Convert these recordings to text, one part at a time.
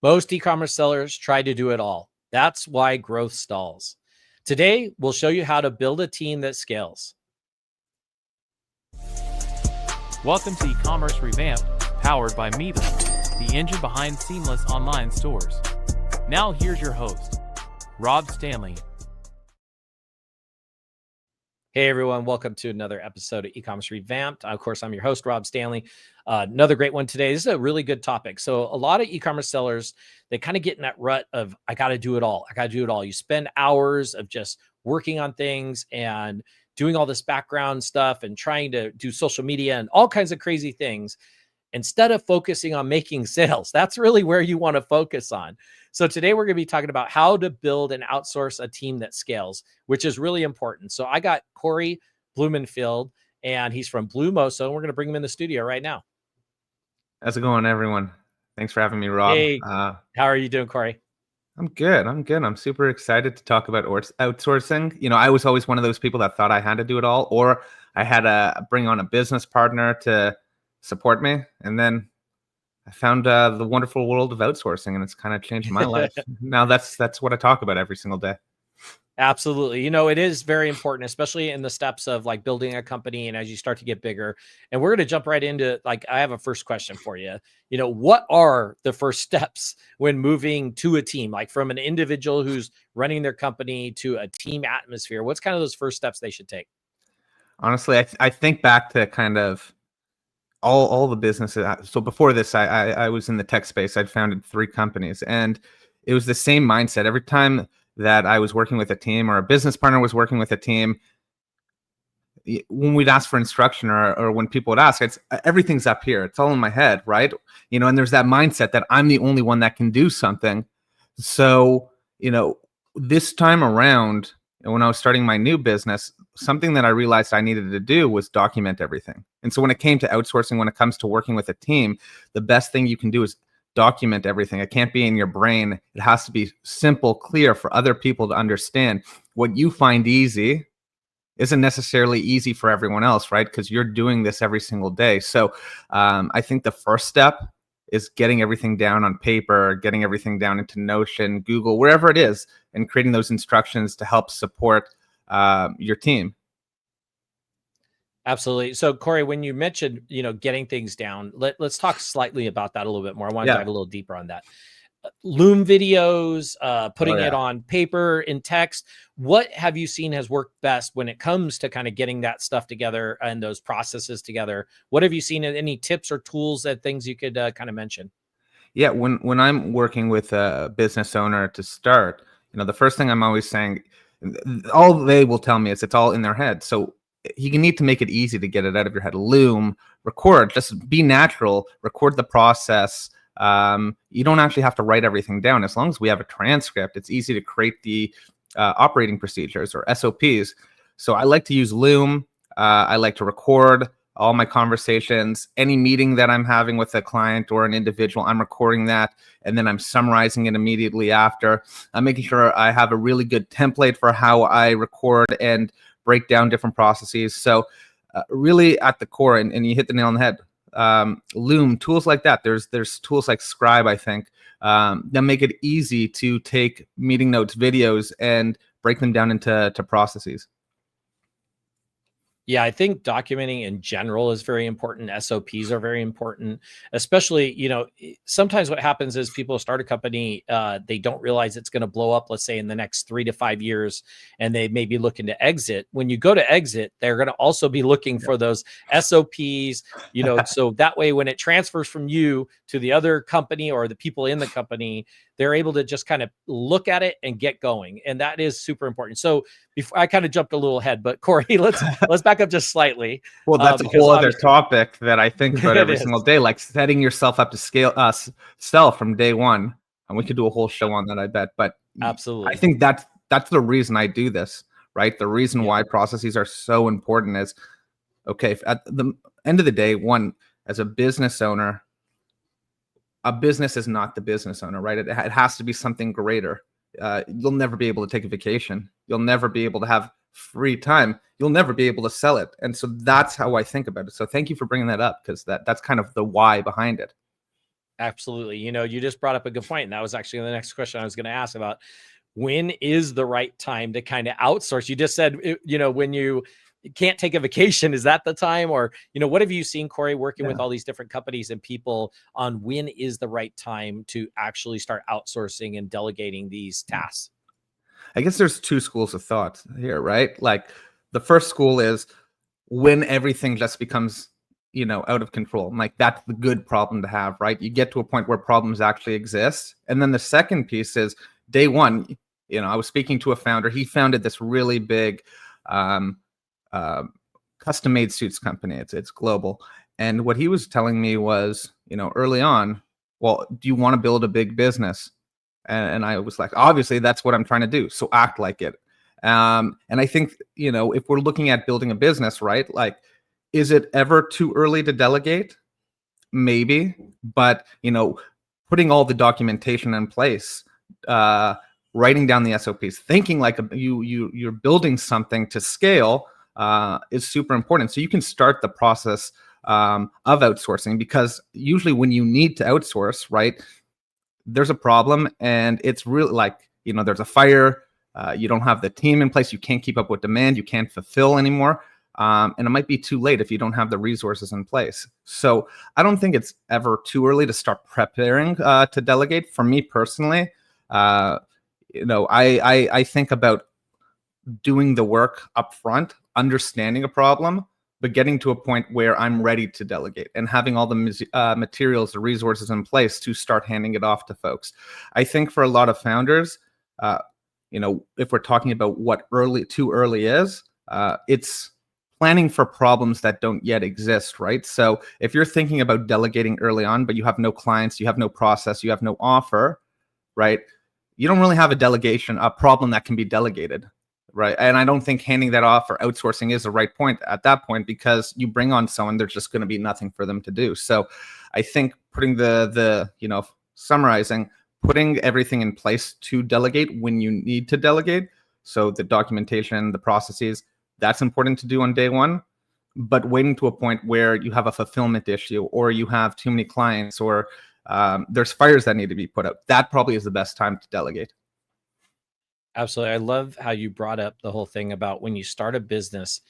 Most e-commerce sellers try to do it all. That's why growth stalls. Today, we'll show you how to build a team that scales. Welcome to Ecommerce Revamped, powered by Miva, the engine behind seamless online stores. Now here's your host, Rob Stanley. Hey everyone, welcome to another episode of Ecommerce Revamped. Of course, I'm your host, Rob Stanley. Another great one today. This is a really good topic. So a lot of e-commerce sellers, they kind of get in that rut of, I got to do it all. I got to do it all. You spend hours of just working on things and doing all this background stuff and trying to do social media and all kinds of crazy things, instead of focusing on making sales. That's really where you want to focus on. So today we're going to be talking about how to build and outsource a team that scales, which is really important. So I got Cory Blumenfeld, and he's from BlueMoso, and we're going to bring him in the studio right now. How's it going, everyone? Thanks for having me, Rob. Hey, how are you doing, Cory? I'm good. I'm super excited to talk about outsourcing. You know, I was always one of those people that thought I had to do it all, or I had to bring on a business partner to support me. And then I found the wonderful world of outsourcing, and it's kind of changed my life. Now that's what I talk about every single day. Absolutely. You know, it is very important, especially in the steps of like building a company and as you start to get bigger. And we're going to jump right into, like, I have a first question for you. You know, what are the first steps when moving to a team, like from an individual who's running their company to a team atmosphere? What's kind of those first steps they should take? Honestly, I think back to kind of all the businesses. So before this, I was in the tech space. I'd founded 3 companies, and it was the same mindset. Every time that I was working with a team or a business partner was working with a team, when we'd ask for instruction or when people would ask, it's everything's up here. It's all in my head, right? You know, and there's that mindset that I'm the only one that can do something. So, you know, this time around, when I was starting my new business, something that I realized I needed to do was document everything. And so when it came to outsourcing, when it comes to working with a team, the best thing you can do is document everything. It can't be in your brain. It has to be simple, clear for other people to understand. What you find easy isn't necessarily easy for everyone else, right? Because you're doing this every single day. So I think the first step is getting everything down on paper, getting everything down into Notion, Google, wherever it is, and creating those instructions to help support your team. Absolutely. So Cory, when you mentioned, you know, getting things down, let's talk slightly about that a little bit more. I want to dive a little deeper on that. Loom videos, putting it on paper in text. What have you seen has worked best when it comes to kind of getting that stuff together and those processes together? What have you seen? Any tips or tools, that things you could kind of mention? Yeah, when I'm working with a business owner to start, you know, the first thing I'm always saying, all they will tell me is it's all in their head. So you need to make it easy to get it out of your head. Loom, record, just be natural, record the process. You don't actually have to write everything down. As long as we have a transcript, it's easy to create the operating procedures or SOPs. So I like to use Loom. I like to record all my conversations. Any meeting that I'm having with a client or an individual, I'm recording that, and then I'm summarizing it immediately after. I'm making sure I have a really good template for how I record and break down different processes. So really at the core, and you hit the nail on the head, Loom, tools like that. There's tools like Scribe, I think, that make it easy to take meeting notes, videos, and break them down into processes. Yeah, I think documenting in general is very important. SOPs are very important, especially, you know, sometimes what happens is people start a company, they don't realize it's going to blow up, let's say in the next 3 to 5 years, and they may be looking to exit. When you go to exit, they're going to also be looking for those SOPs, you know, so that way when it transfers from you to the other company or the people in the company, they're able to just kind of look at it and get going. And that is super important. So before I kind of jumped a little ahead, but Cory, let's back up just slightly. Well, that's a whole other topic that I think about every single day, like setting yourself up to scale sell from day one. And we could do a whole show on that, I bet. But absolutely, I think that's the reason I do this, right? The reason why processes are so important is, okay, at the end of the day, one, as a business owner, a business is not the business owner, right? It has to be something greater. You'll never be able to take a vacation. You'll never be able to have free time. You'll never be able to sell it. And so that's how I think about it. So thank you for bringing that up, because that's kind of the why behind it. Absolutely. You just brought up a good point, and that was actually the next question I was going to ask about. When is the right time to kind of outsource? You just said, when you can't take a vacation, is that the time? Or, what have you seen, Cory, working with all these different companies and people on when is the right time to actually start outsourcing and delegating these tasks? I guess there's two schools of thought here, right? Like the first school is when everything just becomes, out of control. Like that's the good problem to have, right? You get to a point where problems actually exist. And then the second piece is day one. I was speaking to a founder. He founded this really big custom made suits company. It's global. And what he was telling me was, early on, well, do you want to build a big business? And I was like, obviously, that's what I'm trying to do. So act like it. And I think, if we're looking at building a business, right? Like, is it ever too early to delegate? Maybe, but putting all the documentation in place, writing down the SOPs, thinking like you're building something to scale is super important. So you can start the process of outsourcing, because usually when you need to outsource, right, there's a problem and it's really like, there's a fire, you don't have the team in place, you can't keep up with demand, you can't fulfill anymore. And it might be too late if you don't have the resources in place. So I don't think it's ever too early to start preparing to delegate. For me personally, I think about doing the work up front, understanding a problem, but getting to a point where I'm ready to delegate and having all the materials, the resources in place to start handing it off to folks. I think for a lot of founders, if we're talking about what too early is, it's planning for problems that don't yet exist, right? So if you're thinking about delegating early on, but you have no clients, you have no process, you have no offer, right? You don't really have a problem that can be delegated. Right. And I don't think handing that off or outsourcing is the right point at that point, because you bring on someone, there's just going to be nothing for them to do. So I think putting summarizing, putting everything in place to delegate when you need to delegate. So the documentation, the processes, that's important to do on day one. But waiting to a point where you have a fulfillment issue or you have too many clients or there's fires that need to be put out, that probably is the best time to delegate. Absolutely. I love how you brought up the whole thing about when you start a business,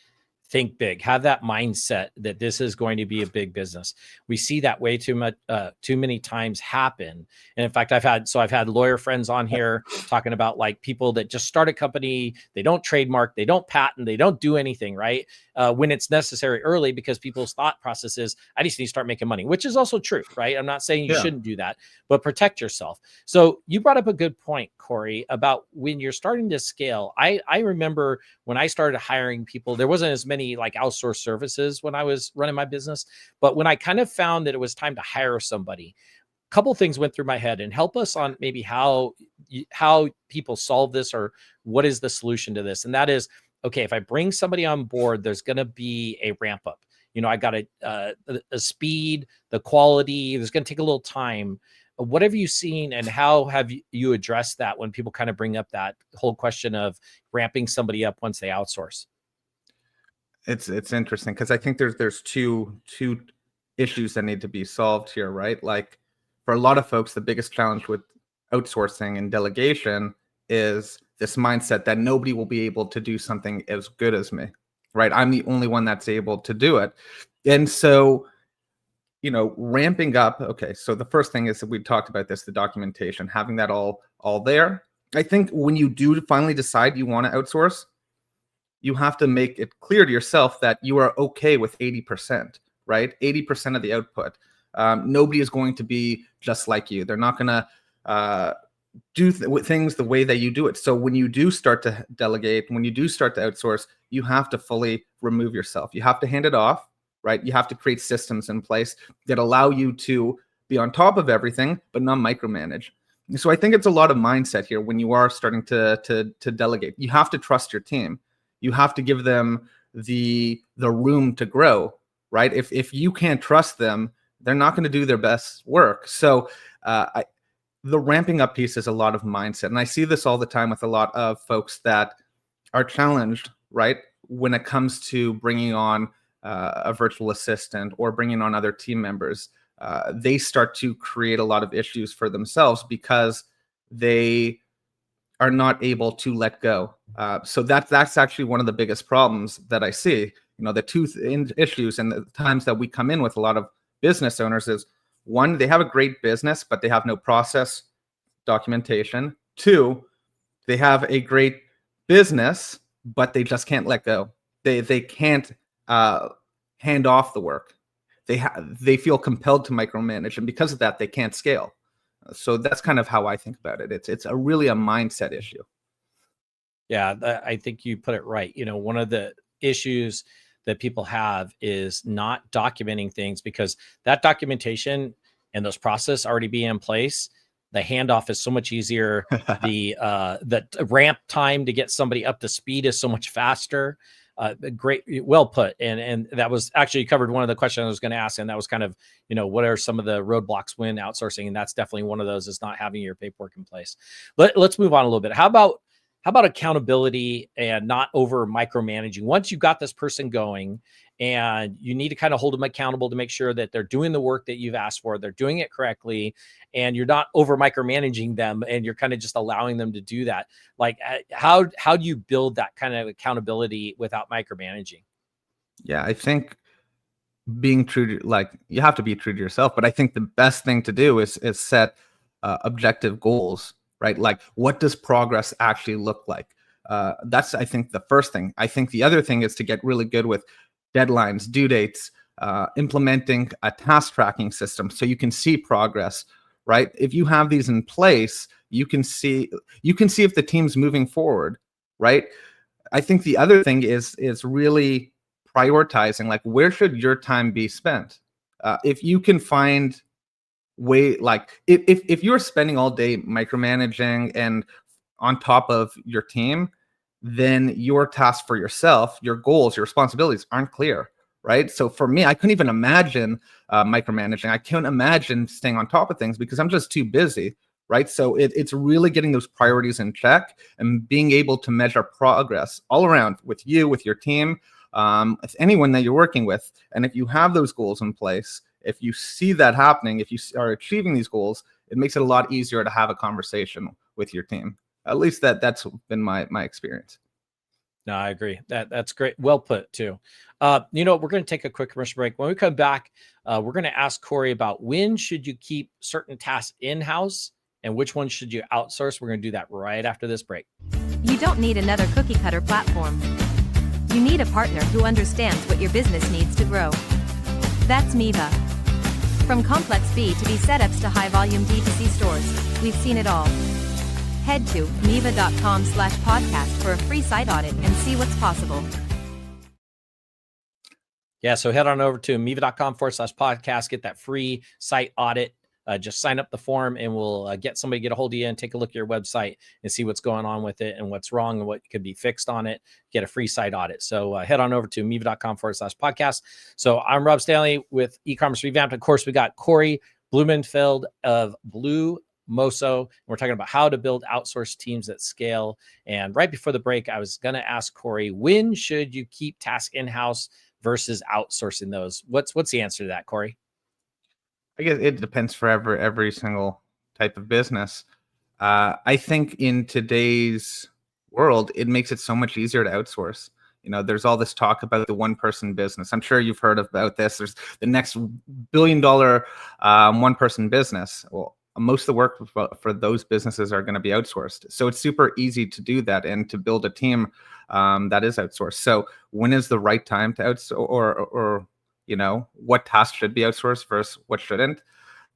think big, have that mindset that this is going to be a big business. We see that way too many times happen. And in fact, I've had lawyer friends on here talking about like people that just start a company, they don't trademark, they don't patent, they don't do anything, right? When it's necessary early, because people's thought process is, I just need to start making money, which is also true, right? I'm not saying you shouldn't do that, but protect yourself. So you brought up a good point, Cory, about when you're starting to scale. I remember when I started hiring people, there wasn't as many like outsourced services when I was running my business, but when I kind of found that it was time to hire somebody, a couple things went through my head. And help us on maybe how people solve this, or what is the solution to this. And that is, okay, if I bring somebody on board, there's going to be a ramp up. I got a speed, the quality, there's going to take a little time. What have you seen, and how have you addressed that when people kind of bring up that whole question of ramping somebody up once they outsource? It's interesting because I think there's two issues that need to be solved here, right? Like for a lot of folks, the biggest challenge with outsourcing and delegation is this mindset that nobody will be able to do something as good as me, right? I'm the only one that's able to do it. And so, ramping up. Okay, so the first thing is that we talked about this, the documentation, having that all there. I think when you do finally decide you want to outsource, you have to make it clear to yourself that you are okay with 80%, right? 80% of the output. Nobody is going to be just like you. They're not going to do things the way that you do it. So when you do start to delegate, when you do start to outsource, you have to fully remove yourself. You have to hand it off, right? You have to create systems in place that allow you to be on top of everything, but not micromanage. So I think it's a lot of mindset here when you are starting to delegate. You have to trust your team. You have to give them the room to grow, right? If you can't trust them, they're not going to do their best work. So the ramping up piece is a lot of mindset. And I see this all the time with a lot of folks that are challenged, right? When it comes to bringing on a virtual assistant or bringing on other team members, they start to create a lot of issues for themselves because they are not able to let go. So that's actually one of the biggest problems that I see. The two issues and the times that we come in with a lot of business owners is, one, they have a great business, but they have no process documentation. Two, they have a great business, but they just can't let go. They can't hand off the work. They feel compelled to micromanage, and because of that, they can't scale. So that's kind of how I think about it. It's really a mindset issue. Yeah, I think you put it right. One of the issues that people have is not documenting things, because that documentation and those processes already being in place, the handoff is so much easier. The ramp time to get somebody up to speed is so much faster. Great, well put. And that was actually covered one of the questions I was going to ask, and that was kind of, what are some of the roadblocks when outsourcing? And that's definitely one of those, is not having your paperwork in place. Let's move on a little bit. How about accountability and not over micromanaging? Once you've got this person going, and you need to kind of hold them accountable to make sure that they're doing the work that you've asked for, they're doing it correctly, and you're not over micromanaging them, and you're kind of just allowing them to do that. Like, how do you build that kind of accountability without micromanaging? Yeah, I think being true to, you have to be true to yourself, but I think the best thing to do is set objective goals, right? Like, what does progress actually look like? That's, I think, the first thing. I think the other thing is to get really good with deadlines, due dates, implementing a task tracking system so you can see progress, right? If you have these in place, you can see if the team's moving forward, right? I think the other thing is really prioritizing, like, where should your time be spent? If you can find if you're spending all day micromanaging and on top of your team, then your tasks for yourself, your goals, your responsibilities aren't clear, right? So for me, I couldn't even imagine micromanaging. I couldn't imagine staying on top of things because I'm just too busy, right? So it's really getting those priorities in check and being able to measure progress all around with you, with your team, with anyone that you're working with. And if you have those goals in place, if you see that happening, if you are achieving these goals, it makes it a lot easier to have a conversation with your team. At least that's been my experience. No, I agree. That's great. Well put too. We're going to take a quick commercial break. When we come back, we're going to ask Cory about when should you keep certain tasks in-house and which ones should you outsource. We're going to do that right after this break. You don't need another cookie cutter platform. You need a partner who understands what your business needs to grow. That's Miva. From complex B2B setups to high volume D2C stores, we've seen it all. Head to miva.com/podcast for a free site audit and see what's possible. Yeah, so head on over to miva.com/podcast, get that free site audit. Just sign up the form, and we'll get somebody to get a hold of you and take a look at your website and see what's going on with it and what's wrong and what could be fixed on it. Get a free site audit. So head on over to miva.com/podcast. So I'm Rob Stanley with Ecommerce Revamped. Of course, we got Cory Blumenfeld of BlueMoso. We're talking about how to build outsourced teams at scale. And right before the break, I was going to ask Cory, when should you keep tasks in-house versus outsourcing those? What's the answer to that, Cory? I guess it depends for every single type of business. I think in today's world, it makes it so much easier to outsource. There's all this talk about the one-person business. I'm sure you've heard about this. There's the next billion-dollar one-person business. Well, most of the work for those businesses are going to be outsourced. So it's super easy to do that and to build a team that is outsourced. So when is the right time to outsource, or what tasks should be outsourced versus what shouldn't?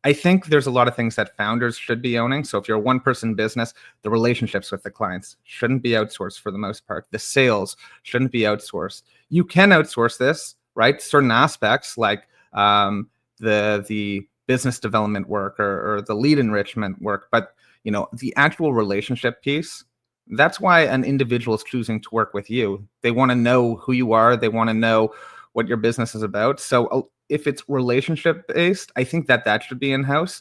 I think there's a lot of things that founders should be owning. So if you're a one-person business, the relationships with the clients shouldn't be outsourced for the most part. The sales shouldn't be outsourced. You can outsource this, right? Certain aspects like the business development work or the lead enrichment work. But the actual relationship piece, that's why an individual is choosing to work with you. They want to know who you are. They want to know what your business is about. So if it's relationship based, I think that should be in-house.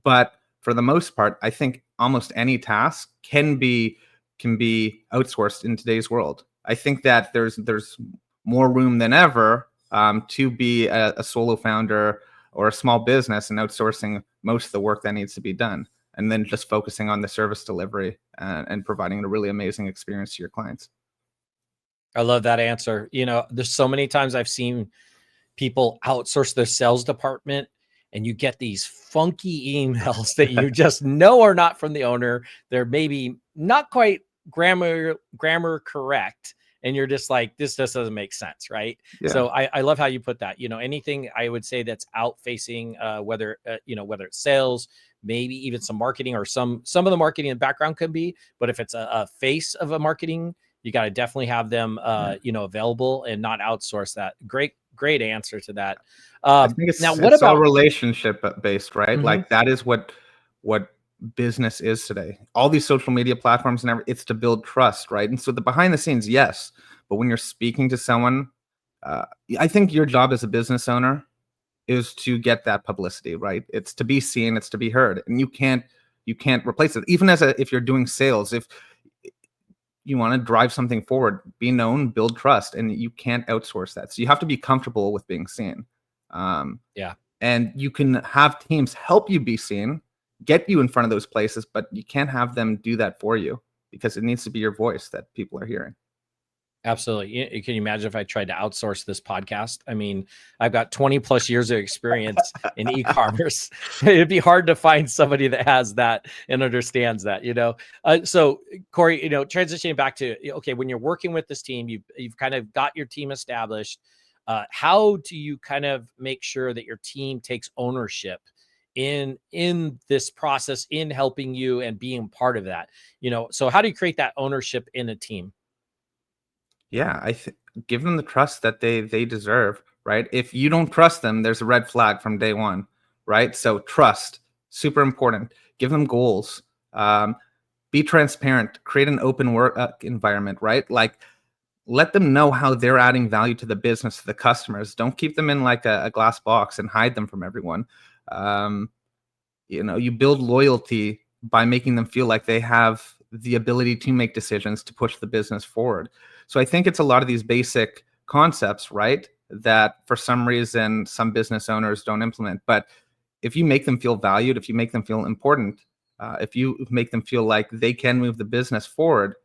But for the most part, I think almost any task can be outsourced in today's world. I think that there's more room than ever to be a solo founder or a small business and outsourcing most of the work that needs to be done, and then just focusing on the service delivery and providing a really amazing experience to your clients. I love that answer. There's so many times I've seen people outsource their sales department, and you get these funky emails that you just know are not from the owner. They're maybe not quite grammar correct. And you're just like, this just doesn't make sense, right? Yeah. So I love how you put that. Anything I would say that's out facing, whether it's sales, maybe even some marketing, or some of the marketing in the background can be. But if it's a face of a marketing, you got to definitely have them, available and not outsource that. Great answer to that. I think it's all relationship based, right? Mm-hmm. Like that is what business is today. All these social media platforms and everything, it's to build trust, right? And so the behind the scenes, yes, but when you're speaking to someone, I think your job as a business owner is to get that publicity, right? It's to be seen, it's to be heard, and you can't replace it. Even if you're doing sales, if you want to drive something forward, be known, build trust, and you can't outsource that. So you have to be comfortable with being seen. And you can have teams help you be seen, get you in front of those places, but you can't have them do that for you, because it needs to be your voice that people are hearing. Absolutely. Can you imagine if I tried to outsource this podcast? I mean, I've got 20 plus years of experience in e-commerce. It'd be hard to find somebody that has that and understands that, So Cory, transitioning back to, okay, when you're working with this team, you've kind of got your team established. How do you kind of make sure that your team takes ownership in this process, in helping you and being part of that? So how do you create that ownership in a team? Yeah, give them the trust that they deserve, right? If you don't trust them, there's a red flag from day one, right? So trust, super important. Give them goals. Be transparent. Create an open work environment, right? Like, let them know how they're adding value to the business, to the customers. Don't keep them in like a glass box and hide them from everyone. You build loyalty by making them feel like they have the ability to make decisions to push the business forward. So I think it's a lot of these basic concepts, right, that for some reason some business owners don't implement. But if you make them feel valued, if you make them feel important, if you make them feel like they can move the business forward,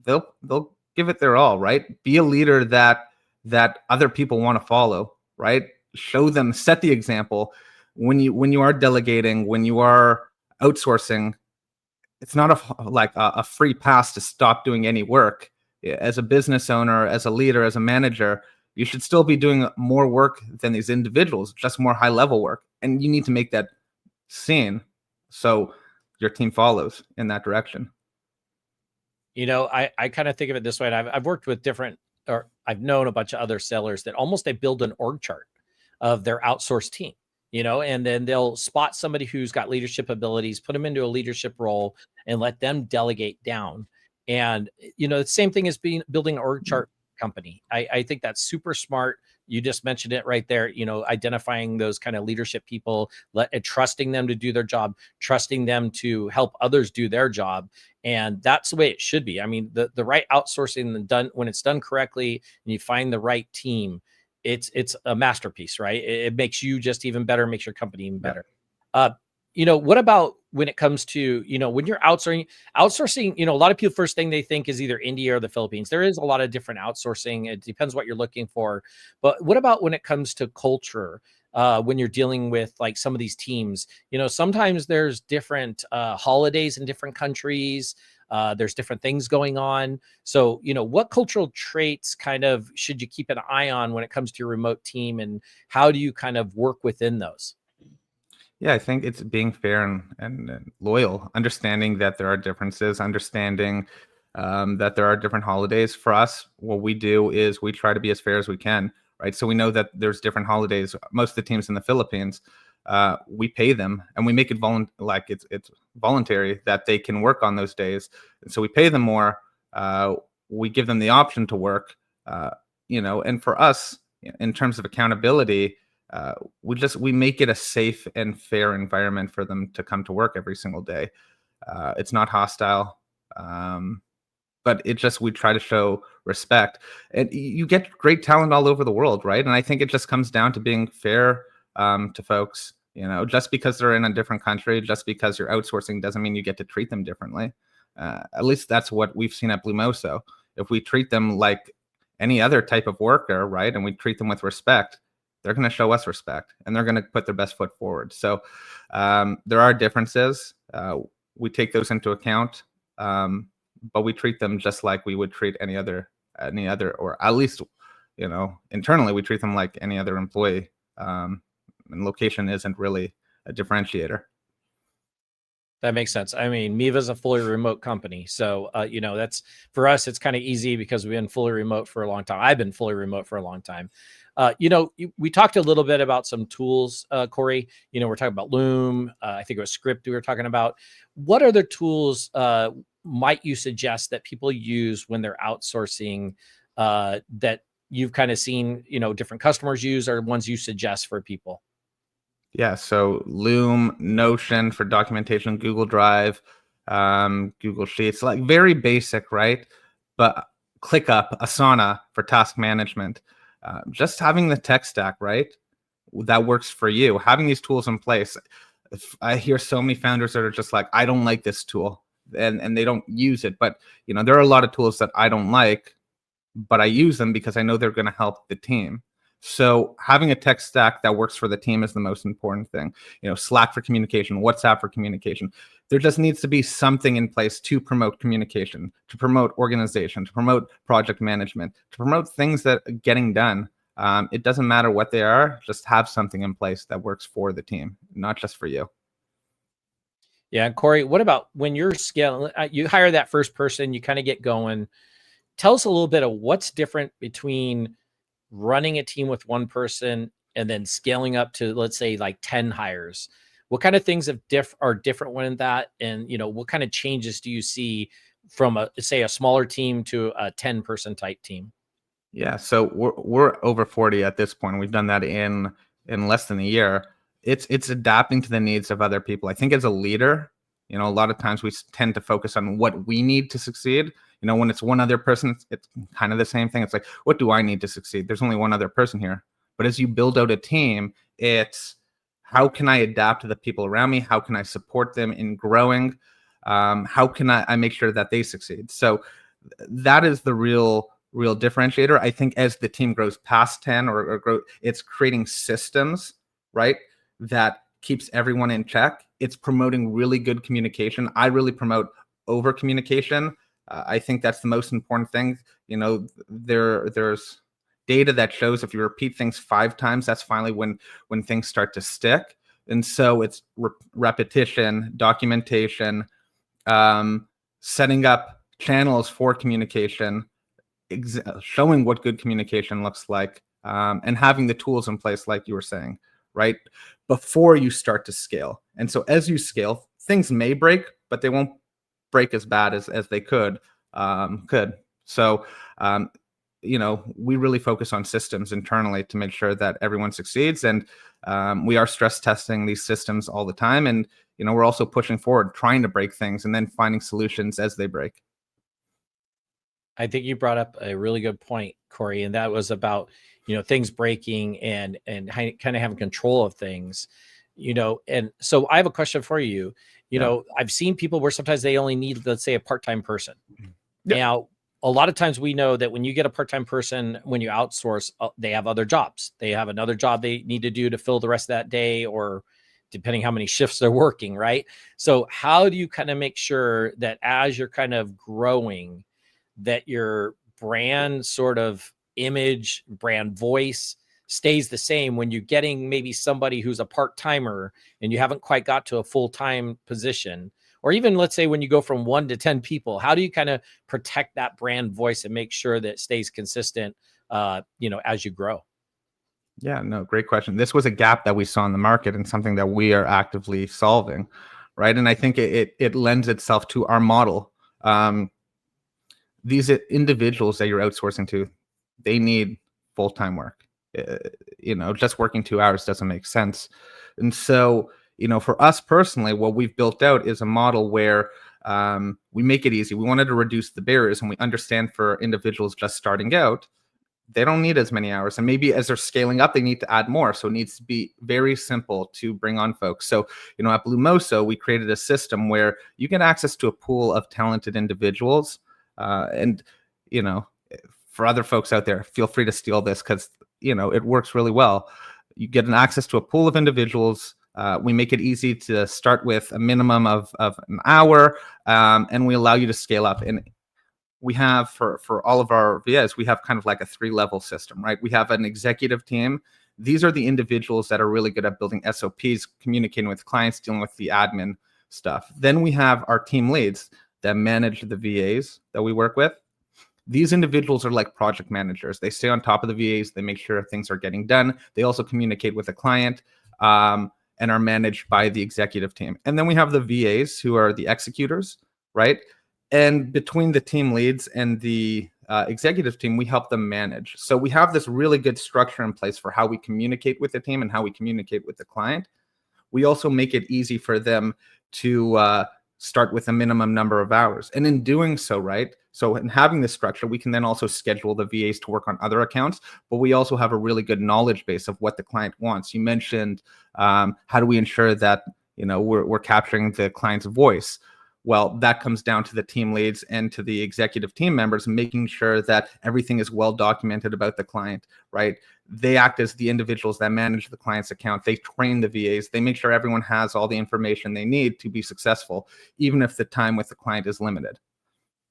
they'll give it their all, right? Be a leader that other people want to follow, right? Show them, set the example. When you are delegating, when you are outsourcing, it's not a free pass to stop doing any work. As a business owner, as a leader, as a manager, you should still be doing more work than these individuals, just more high level work. And you need to make that seen so your team follows in that direction. I kind of think of it this way. And I've worked with I've known a bunch of other sellers that almost they build an org chart of their outsourced team, and then they'll spot somebody who's got leadership abilities, put them into a leadership role, and let them delegate down. And, the same thing as building an org chart company. I think that's super smart. You just mentioned it right there, identifying those kind of leadership people, trusting them to do their job, trusting them to help others do their job. And that's the way it should be. I mean, the right outsourcing when it's done correctly and you find the right team, it's a masterpiece, right? It makes you just even better, makes your company even better. What about when it comes to, when you're outsourcing, a lot of people, first thing they think is either India or the Philippines. There is a lot of different outsourcing. It depends what you're looking for. But what about when it comes to culture? When you're dealing with like some of these teams, sometimes there's different holidays in different countries. There's different things going on. So, what cultural traits kind of should you keep an eye on when it comes to your remote team, and how do you kind of work within those? Yeah, I think it's being fair and loyal, understanding that there are differences, understanding that there are different holidays. For us, what we do is we try to be as fair as we can, right? So we know that there's different holidays. Most of the teams in the Philippines, we pay them and we make it it's voluntary that they can work on those days. And so we pay them more. We give them the option to work, and for us, in terms of accountability, we make it a safe and fair environment for them to come to work every single day. It's not hostile, but we try to show respect. And you get great talent all over the world, right? And I think it just comes down to being fair to folks. Just because they're in a different country, just because you're outsourcing doesn't mean you get to treat them differently. At least that's what we've seen at BlueMoso. If we treat them like any other type of worker, right, and we treat them with respect, they're going to show us respect, and they're going to put their best foot forward. So there are differences. We take those into account, but we treat them just like we would treat any other, or at least, internally we treat them like any other employee. And location isn't really a differentiator. That makes sense. I mean, Miva is a fully remote company. So, that's for us, it's kind of easy because we've been fully remote for a long time. I've been fully remote for a long time. We talked a little bit about some tools, Cory. We're talking about Loom. I think it was Script we were talking about. What other tools might you suggest that people use when they're outsourcing that you've kind of seen, different customers use, or ones you suggest for people? Yeah, so Loom, Notion for documentation, Google Drive, Google Sheets, like very basic, right? But ClickUp, Asana for task management. Just having the tech stack, right? That works for you. Having these tools in place. I hear so many founders that are just like, I don't like this tool, and they don't use it. But there are a lot of tools that I don't like, but I use them because I know they're going to help the team. So having a tech stack that works for the team is the most important thing. Slack for communication, WhatsApp for communication. There just needs to be something in place to promote communication, to promote organization, to promote project management, to promote things that are getting done. It doesn't matter what they are, just have something in place that works for the team, not just for you. Yeah. Cory, what about when you're scaling, you hire that first person, you kind of get going. Tell us a little bit of what's different between running a team with one person and then scaling up to, let's say, like 10 hires. What kind of things are different when that? And, what kind of changes do you see from a smaller team to a 10-person type team? Yeah. So we're over 40 at this point. We've done that in less than a year. It's adapting to the needs of other people. I think as a leader, a lot of times we tend to focus on what we need to succeed. When it's one other person, it's kind of the same thing. It's like, what do I need to succeed? There's only one other person here. But as you build out a team, it's how can I adapt to the people around me? How can I support them in growing? How can I make sure that they succeed? So that is the real differentiator. I think as the team grows past 10 or grow, it's creating systems, right, that keeps everyone in check. It's promoting really good communication. I really promote over communication. I think that's the most important thing. There's data that shows if you repeat things 5 times, that's finally when things start to stick. And so it's repetition, documentation, setting up channels for communication, showing what good communication looks like, and having the tools in place, like you were saying, right, before you start to scale. And so as you scale, things may break, but they won't break as bad as they could. So, we really focus on systems internally to make sure that everyone succeeds. And we are stress testing these systems all the time. And, we're also pushing forward, trying to break things and then finding solutions as they break. I think you brought up a really good point, Cory, and that was about, things breaking and kind of having control of things, and so I have a question for you. I've seen people where sometimes they only need, let's say, a part-time person. Yeah. Now, a lot of times we know that when you get a part-time person, when you outsource, they have other jobs. They have another job they need to do to fill the rest of that day, or depending how many shifts they're working, right? So how do you kind of make sure that as you're kind of growing, that your brand sort of image, brand voice stays the same when you're getting maybe somebody who's a part-timer and you haven't quite got to a full-time position? Or even, let's say, when you go from 1 to 10 people, how do you kind of protect that brand voice and make sure that it stays consistent, as you grow? Yeah, no, great question. This was a gap that we saw in the market and something that we are actively solving, right? And I think it lends itself to our model. These individuals that you're outsourcing to, they need full-time work. Just working 2 hours doesn't make sense. And so, for us personally, what we've built out is a model where we make it easy. We wanted to reduce the barriers, and we understand for individuals just starting out, they don't need as many hours. And maybe as they're scaling up, they need to add more. So it needs to be very simple to bring on folks. So, at BlueMoso, we created a system where you get access to a pool of talented individuals. And, for other folks out there, feel free to steal this because, it works really well. You get an access to a pool of individuals. We make it easy to start with a minimum of an hour, and we allow you to scale up. And we have for all of our VAs, we have kind of like a 3-level system, right? We have an executive team. These are the individuals that are really good at building SOPs, communicating with clients, dealing with the admin stuff. Then we have our team leads that manage the VAs that we work with. These individuals are like project managers. They stay on top of the VAs. They make sure things are getting done. They also communicate with the client and are managed by the executive team. And then we have the VAs who are the executors, right? And between the team leads and the executive team, we help them manage. So we have this really good structure in place for how we communicate with the team and how we communicate with the client. We also make it easy for them to start with a minimum number of hours. And in doing so, right, so in having this structure, we can then also schedule the VAs to work on other accounts, but we also have a really good knowledge base of what the client wants. You mentioned how do we ensure that we're capturing the client's voice? Well, that comes down to the team leads and to the executive team members, making sure that everything is well documented about the client, right? They act as the individuals that manage the client's account. They train the VAs. They make sure everyone has all the information they need to be successful, even if the time with the client is limited.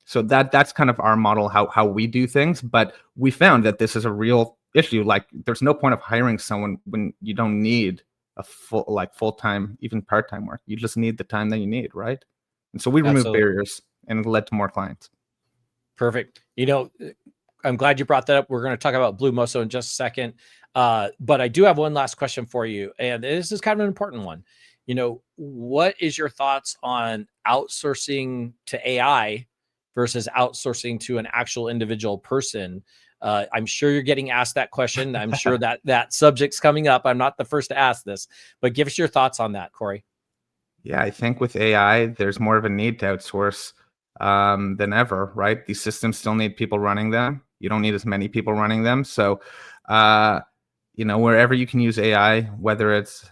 So that's kind of our model, how we do things. But we found that this is a real issue. Like, there's no point of hiring someone when you don't need a full-time, even part-time work. You just need the time that you need, right? And so we remove barriers, and it led to more clients. Perfect. I'm glad you brought that up. We're going to talk about BlueMoso in just a second. But I do have one last question for you. And this is kind of an important one. What is your thoughts on outsourcing to AI versus outsourcing to an actual individual person? I'm sure you're getting asked that question. I'm sure that subject's coming up. I'm not the first to ask this, but give us your thoughts on that, Cory. Yeah, I think with AI, there's more of a need to outsource than ever, right? These systems still need people running them. You don't need as many people running them. So, wherever you can use AI, whether it's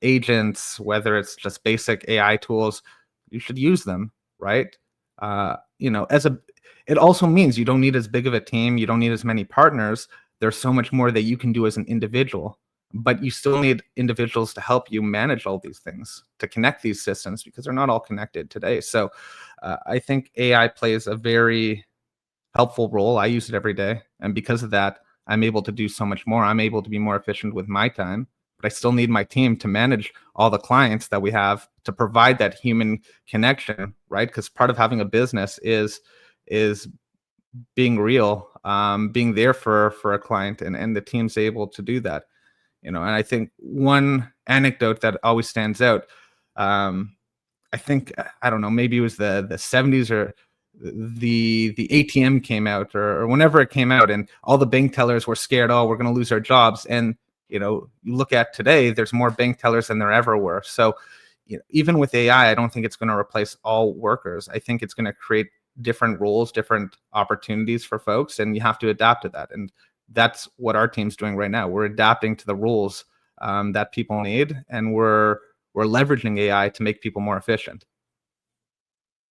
agents, whether it's just basic AI tools, you should use them, right? It also means you don't need as big of a team. You don't need as many partners. There's so much more that you can do as an individual. But you still need individuals to help you manage all these things, to connect these systems, because they're not all connected today. So I think AI plays a very helpful role. I use it every day. And because of that, I'm able to do so much more. I'm able to be more efficient with my time, but I still need my team to manage all the clients that we have, to provide that human connection, right? Because part of having a business is being real, being there for a client, and the team's able to do that. And I think one anecdote that always stands out, I think, I don't know, maybe it was the 70s or the ATM came out or whenever it came out, and all the bank tellers were scared, oh, we're going to lose our jobs. And, you look at today, there's more bank tellers than there ever were. So even with AI, I don't think it's going to replace all workers. I think it's going to create different roles, different opportunities for folks, and you have to adapt to that. And that's what our team's doing right now. We're adapting to the rules that people need, and we're leveraging AI to make people more efficient.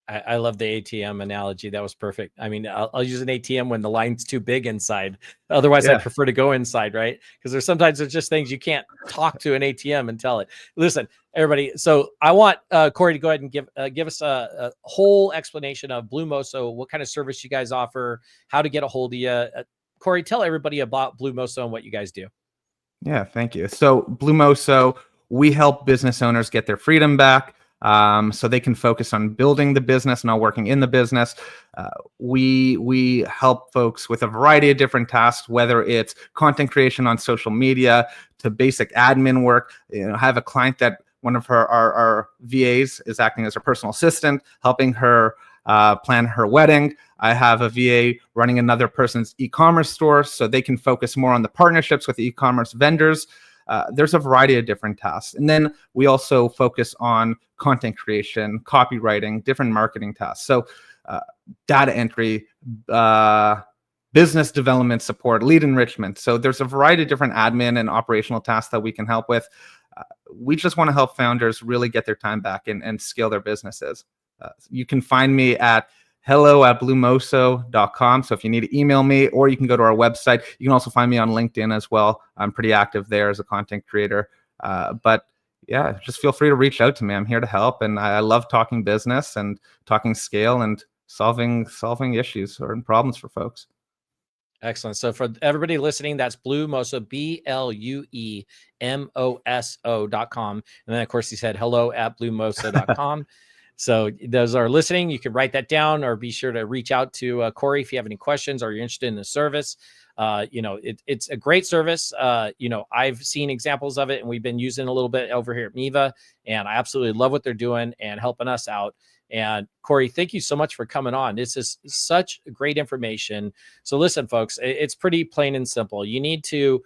I love the ATM analogy. That was perfect. I mean, I'll use an ATM when the line's too big inside. Otherwise, I prefer to go inside, right? Because there's just things you can't talk to an ATM and tell it. Listen, everybody. So I want Cory to go ahead and give us a whole explanation of BlueMoso, what kind of service you guys offer, how to get a hold of you. Cory, tell everybody about BlueMoso and what you guys do. Yeah, thank you. So BlueMoso, we help business owners get their freedom back, so they can focus on building the business, not working in the business. We help folks with a variety of different tasks, whether it's content creation on social media to basic admin work. Have a client that one of our VAs is acting as her personal assistant, helping her plan her wedding. I have a VA running another person's e-commerce store, so they can focus more on the partnerships with the e-commerce vendors. There's a variety of different tasks. And then we also focus on content creation, copywriting, different marketing tasks. So data entry, business development support, lead enrichment. So there's a variety of different admin and operational tasks that we can help with. We just want to help founders really get their time back and scale their businesses. You can find me at hello@bluemoso.com. So if you need to email me, or you can go to our website. You can also find me on LinkedIn as well. I'm pretty active there as a content creator. But yeah, just feel free to reach out to me. I'm here to help. And I love talking business and talking scale and solving issues or problems for folks. Excellent. So for everybody listening, that's BlueMoso, BlueMoso.com. And then, of course, he said hello@bluemoso.com. So those are listening. You can write that down, or be sure to reach out to Cory if you have any questions or you're interested in the service. It's a great service. I've seen examples of it, and we've been using a little bit over here at Miva, and I absolutely love what they're doing and helping us out. And Cory, thank you so much for coming on. This is such great information. So listen, folks, it's pretty plain and simple. You need to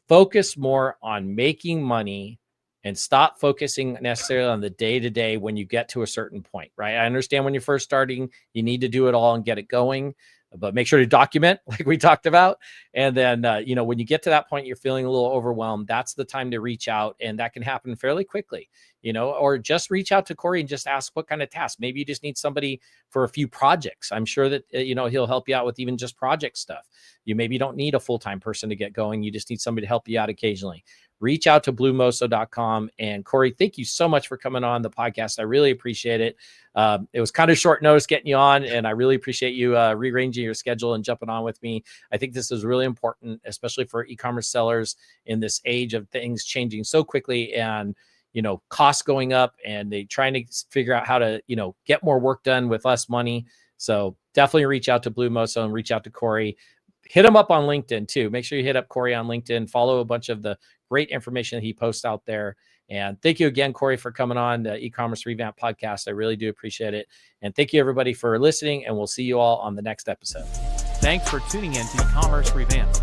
focus more on making money and stop focusing necessarily on the day-to-day when you get to a certain point, right? I understand when you're first starting, you need to do it all and get it going, but make sure to document like we talked about. And then, when you get to that point, you're feeling a little overwhelmed, that's the time to reach out. And that can happen fairly quickly, or just reach out to Cory and just ask what kind of task. Maybe you just need somebody for a few projects. I'm sure that, he'll help you out with even just project stuff. You maybe don't need a full-time person to get going. You just need somebody to help you out occasionally. Reach out to BlueMoso.com. And Cory, thank you so much for coming on the podcast. I really appreciate it. It was kind of short notice getting you on, and I really appreciate you rearranging your schedule and jumping on with me. I think this is really important, especially for e-commerce sellers in this age of things changing so quickly and, costs going up, and they trying to figure out how to, get more work done with less money. So definitely reach out to BlueMoso and reach out to Cory. Hit him up on LinkedIn too. Make sure you hit up Cory on LinkedIn. Follow a bunch of the great information that he posts out there. And thank you again, Cory, for coming on the Ecommerce Revamped podcast. I really do appreciate it. And thank you, everybody, for listening. And we'll see you all on the next episode. Thanks for tuning in to Ecommerce Revamped.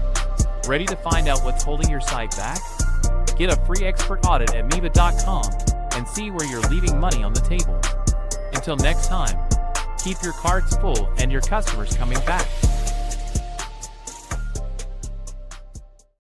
Ready to find out what's holding your site back? Get a free expert audit at Miva.com and see where you're leaving money on the table. Until next time, keep your carts full and your customers coming back.